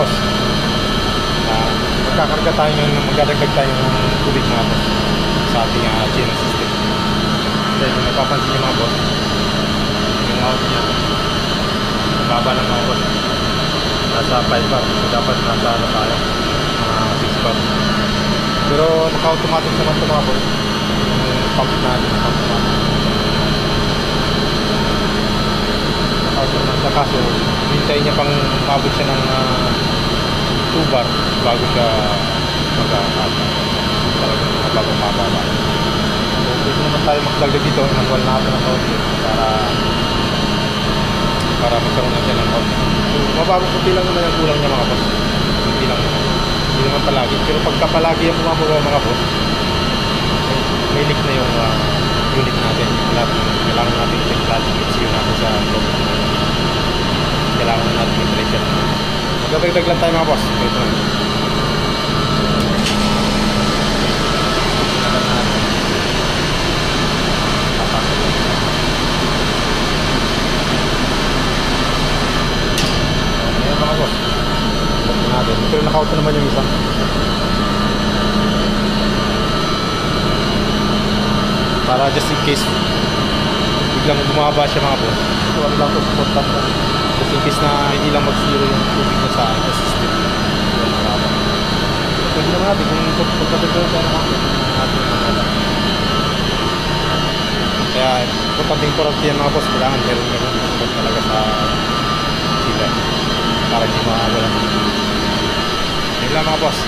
boss. Magkakarga tayo ngayon, magdadagdag tayo ng tubig mga boss sa ating channel system. Dahil kung napapansin nyo mga boss, yung out nya baba ng mga boss, nasa 5 bar, so dapat nasa ano tayo, 6 bar. Pero naka-automatic naman ito mga boss, yung pump natin, naka-automatic. Kaso hintayin niya pang mabot siya ng 2 bar bago siya talagang bagong mababa. So pwede naman tayo magdagdag dito, nagwal natin ng konti para magkaroon na siya ng konti. So mababang kunti lang naman yung kulang niya mga boss, hindi lang naman, hindi naman palagi. Pero pagka palagi yung bumababa mga boss, may leak na yung unit natin. Kailangan natin i-check lahat yung HCU natin sa loob. Kailangan natin i-pressure. Magdagdag lang tayo mga boss. Ito lang. Ayan mga boss. Ito natin. Pero naka-auto naman yung isa. Para just in case biglang bumaba siya mga boss. So ano lang ito, support lang ito. Just in case na hindi lang mag-zero yung tubig na sa system. Pwede naman natin kung pagkabigyan tayo ng natin mga. Kaya importante yan mga boss, kailangan meron support talaga sa sila para hindi mawawala. Yun lang mga boss.